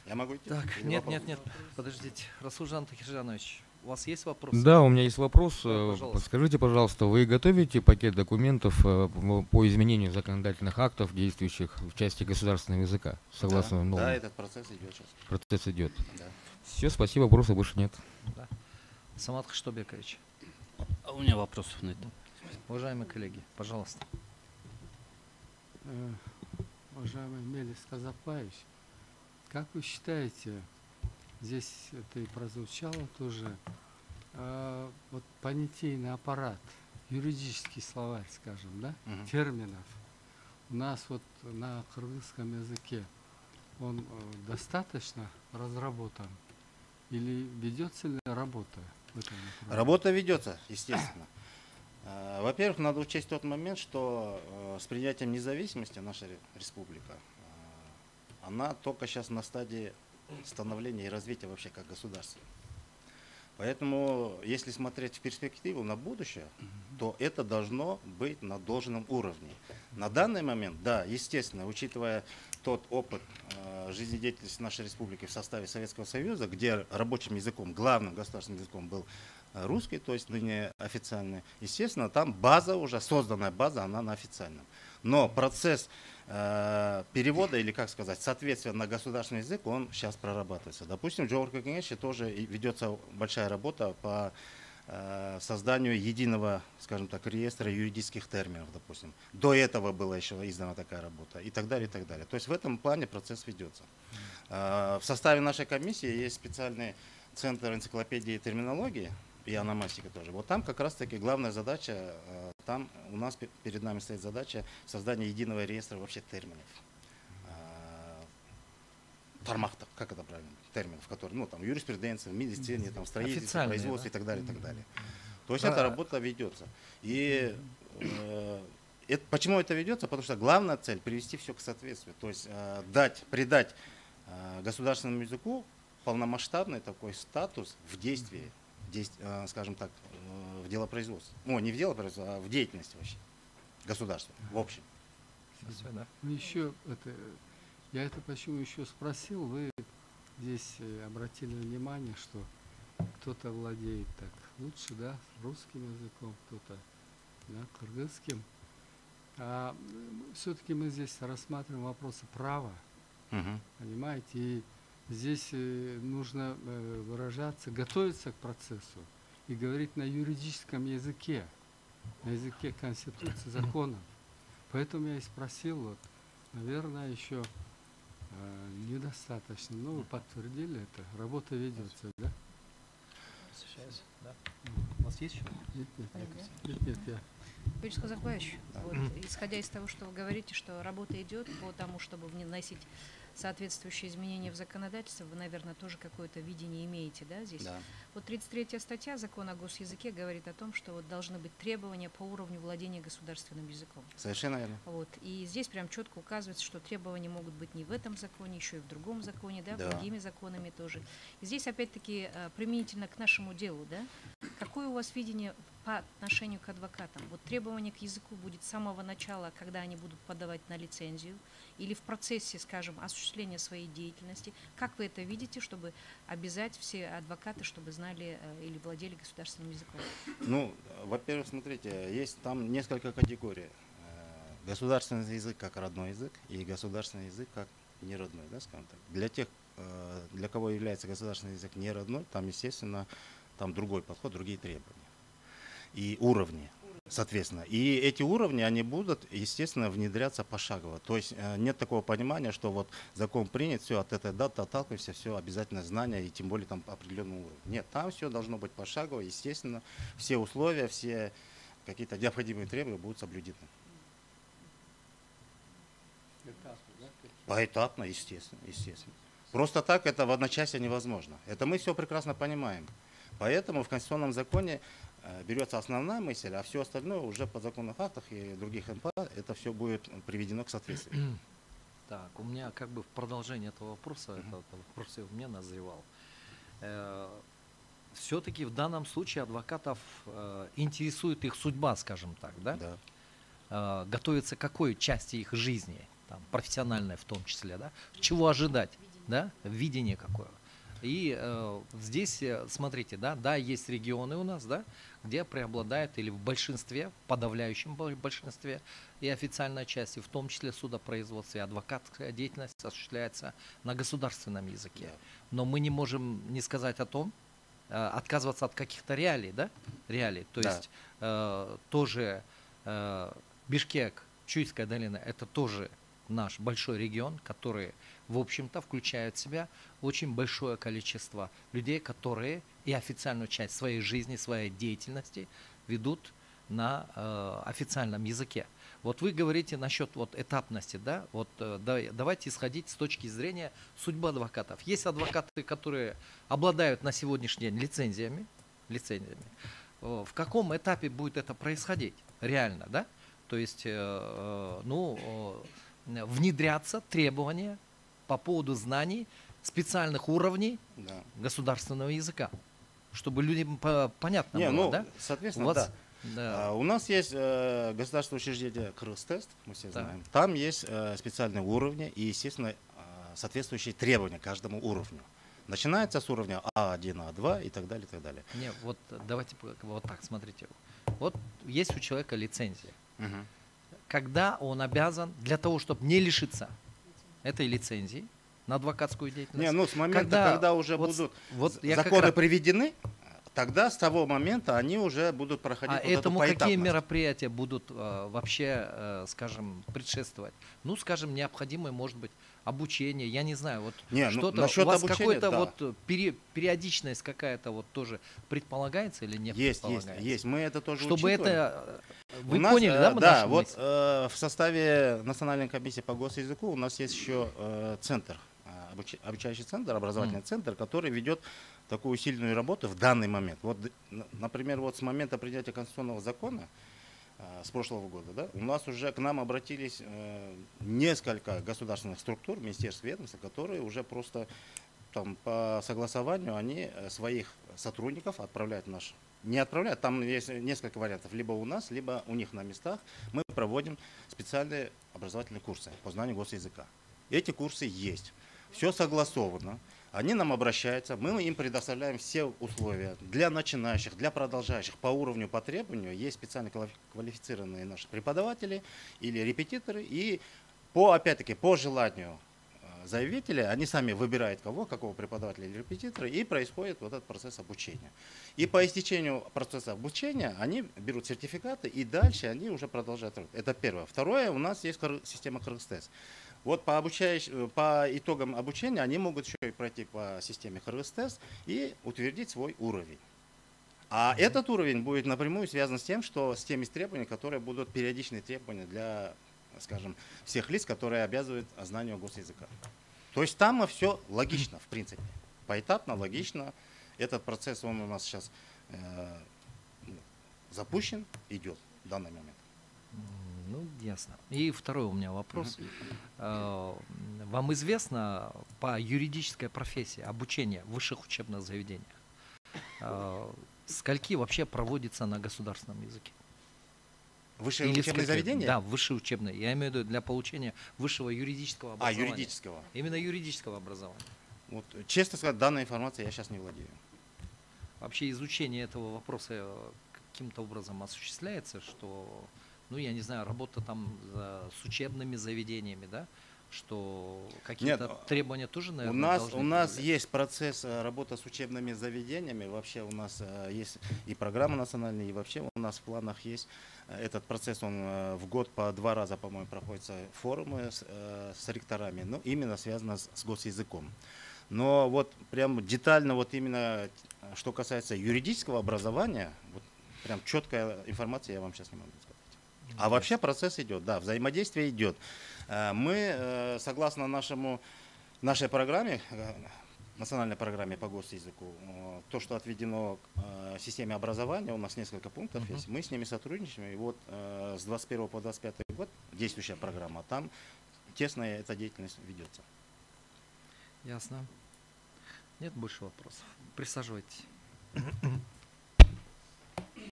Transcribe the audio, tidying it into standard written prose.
Я могу идти? Так, Или вопрос? нет, подождите. Расулжан Тахиржанович, у вас есть вопросы? Да, у меня есть вопрос. Да, пожалуйста. Подскажите, пожалуйста, вы готовите пакет документов по изменению законодательных актов, действующих в части государственного языка, согласно новым? Да, этот процесс идет сейчас. Процесс идет. Да. Все, спасибо, вопросов больше нет. Да. Самат Хаштобекович, А у меня вопросов нет. уважаемые коллеги, пожалуйста. Уважаемый Мелис Казапаевич, как вы считаете, здесь это и прозвучало тоже, вот понятийный аппарат, юридический словарь, скажем, да, терминов, у нас вот на кыргызском языке, он достаточно разработан или ведется ли работа в этом направлении? Работа ведется, естественно. Во-первых, надо учесть тот момент, что с принятием независимости наша республика, она только сейчас на стадии становления и развития вообще как государства. Поэтому, если смотреть в перспективу на будущее, то это должно быть на должном уровне. На данный момент, да, естественно, учитывая тот опыт жизнедеятельности нашей республики в составе Советского Союза, где рабочим языком, главным государственным языком был русский, то есть ныне официальный, естественно, там база уже, созданная база, она на официальном. Но процесс перевода, или как сказать, соответствия на государственный язык, он сейчас прорабатывается. Допустим, в Джоурка Кенеше тоже ведется большая работа по созданию единого, скажем так, реестра юридических терминов, допустим. До этого была еще издана такая работа и так далее, и так далее. То есть в этом плане процесс ведется. В составе нашей комиссии есть специальный центр энциклопедии и терминологии, и ономастика тоже. Вот там как раз-таки главная задача, там у нас перед нами стоит задача создания единого реестра вообще терминов. Тармахтов, как это правильно? Терминов, которые, ну там юриспруденция, в медицине, там строительство, производство, да? И так далее, и так далее. То есть эта работа ведется. И почему это ведется? Потому что главная цель привести все к соответствию. То есть придать государственному языку полномасштабный такой статус в действии, скажем так, в делопроизводстве. Ну, не в делопроизводстве, а в деятельности вообще государства, в общем. Ну, еще я это почему еще спросил, вы здесь обратили внимание, что кто-то владеет так лучше, да, русским языком, кто-то, да, кыргызским. А все-таки мы здесь рассматриваем вопросы права, понимаете, и здесь нужно выражаться, готовиться к процессу и говорить на юридическом языке, на языке Конституции, законов. Поэтому я и спросил, вот, наверное, еще недостаточно. Но вы подтвердили это, работа ведется, да? Да. У вас есть еще? Нет, я. Юрий Казакбаевич, вот, исходя из того, что вы говорите, что работа идет по тому, чтобы вносить соответствующие изменения в законодательство, вы, наверное, тоже какое-то видение имеете, да, здесь? Да. Вот 33-я статья Закона о госязыке говорит о том, что вот должны быть требования по уровню владения государственным языком. Совершенно верно. Вот. И здесь прям четко указывается, что требования могут быть не в этом законе, еще и в другом законе, да, Да. другими законами тоже. И здесь опять-таки применительно к нашему делу, да, какое у вас видение по отношению к адвокатам? Вот требование к языку будет с самого начала, когда они будут подавать на лицензию, или в процессе, скажем, осуществления своей деятельности? Как вы это видите, чтобы обязать все адвокаты, чтобы знали или владели государственным языком? Ну, во-первых, смотрите, есть там несколько категорий. Государственный язык как родной язык и государственный язык как неродной, да, скажем так. Для тех, для кого является государственный язык неродной, там, естественно, там другой подход, другие требования и уровни, соответственно. И эти уровни, они будут, естественно, внедряться пошагово. То есть нет такого понимания, что вот закон принят, все, от этой даты отталкиваемся, все, обязательно знания, и тем более там по определенному уровню. Нет, там все должно быть пошагово, естественно, все условия, все какие-то необходимые требования будут соблюдены. Поэтапно, естественно, естественно. Просто так это в одночасье невозможно. Это мы все прекрасно понимаем. Поэтому в Конституционном законе берется основная мысль, а все остальное уже по законных актах и других НПА это все будет приведено к соответствию. Так, у меня как бы в продолжение этого вопроса, этот вопрос у меня назревал. Все-таки в данном случае адвокатов интересует их судьба, скажем так, да? Да. Готовится к какой части их жизни, там, профессиональной в том числе, да? Чего ожидать? да, видение какое. И здесь, смотрите, да, есть регионы у нас, да, где преобладает или в большинстве, в подавляющем большинстве и официальной части, в том числе судопроизводство и адвокатская деятельность осуществляется на государственном языке. Но мы не можем не сказать о том, отказываться от каких-то реалий, да, реалий. То есть тоже Бишкек, Чуйская долина, это тоже наш большой регион, который, в общем-то, включает в себя очень большое количество людей, которые и официальную часть своей жизни, своей деятельности ведут на официальном языке. Вот вы говорите насчет вот этапности, да, вот давайте исходить с точки зрения судьбы адвокатов. Есть адвокаты, которые обладают на сегодняшний день лицензиями. В каком этапе будет это происходить реально, да? То есть, внедряться требования по поводу знаний специальных уровней государственного языка, чтобы людям понятно было, да? Соответственно, да. У нас есть государственное учреждение Кыргызтест, мы все знаем. Там есть специальные уровни и, естественно, соответствующие требования каждому уровню. Начинается с уровня А1, А2 и так далее, и так далее. Не, вот давайте вот так, смотрите. Вот есть у человека лицензия. Когда он обязан, для того, чтобы не лишиться этой лицензии на адвокатскую деятельность. С момента, когда уже будут законы приведены, тогда с того момента они уже будут проходить этому какие мероприятия будут вообще, скажем, предшествовать? Скажем, необходимое, может быть, обучение, я не знаю, вот что-то, у вас какой-то вот периодичность какая-то вот тоже предполагается или не предполагается? Есть, мы это тоже чтобы учитываем. Это, вы поняли, да? Да, вот в составе Национальной комиссии по госязыку у нас есть еще центр, обучающий центр, образовательный центр, который ведет такую усиленную работу в данный момент. Вот, например, вот с момента принятия конституционного закона с прошлого года, да, у нас уже к нам обратились несколько государственных структур, министерств, ведомств, которые уже просто там, по согласованию они своих сотрудников отправляют в наш. Не отправляют, там есть несколько вариантов, либо у нас, либо у них на местах. Мы проводим специальные образовательные курсы по знанию госязыка. Эти курсы есть. Все согласовано. Они нам обращаются, мы им предоставляем все условия для начинающих, для продолжающих по уровню, по требованию. Есть специально квалифицированные наши преподаватели или репетиторы. И опять-таки по желанию заявителя, они сами выбирают какого преподавателя или репетитора, и происходит вот этот процесс обучения. И по истечению процесса обучения они берут сертификаты, и дальше они уже продолжают работать. Это первое. Второе, у нас есть система Кыргызтест. Вот по итогам обучения они могут еще и пройти по системе Кыргызтест и утвердить свой уровень. А этот уровень будет напрямую связан с тем, что с теми требованиями, которые будут периодичные требования для, скажем, всех лиц, которые обязывают знанию госязыка. То есть там все логично, в принципе. Поэтапно, логично. Этот процесс, он у нас сейчас запущен, идет в данный момент. Ясно. И второй у меня вопрос. Вам известно по юридической профессии обучение в высших учебных заведениях? Скольки вообще проводится на государственном языке? Высшие учебные заведения? Да, высшие учебные. Я имею в виду для получения высшего юридического образования. Юридического. Именно юридического образования. Вот, честно сказать, данной информацией я сейчас не владею. Вообще изучение этого вопроса каким-то образом осуществляется, что, я не знаю, работа там с учебными заведениями, да, что какие-то требования тоже, наверное, у нас есть процесс работы с учебными заведениями, вообще у нас есть и программа национальная, и вообще у нас в планах есть этот процесс, он в год по 2 раза, по-моему, проходятся форумы с ректорами, именно связано с госязыком. Но вот прям детально, вот именно что касается юридического образования, вот прям четкая информация я вам сейчас не могу сказать. А вообще процесс идет, да, взаимодействие идет. Мы, согласно нашей программе, национальной программе по госязыку, то, что отведено системе образования, у нас несколько пунктов есть, мы с ними сотрудничаем, и вот с 21 по 25 год действующая программа, там тесная эта деятельность ведется. Ясно. Нет больше вопросов. Присаживайтесь.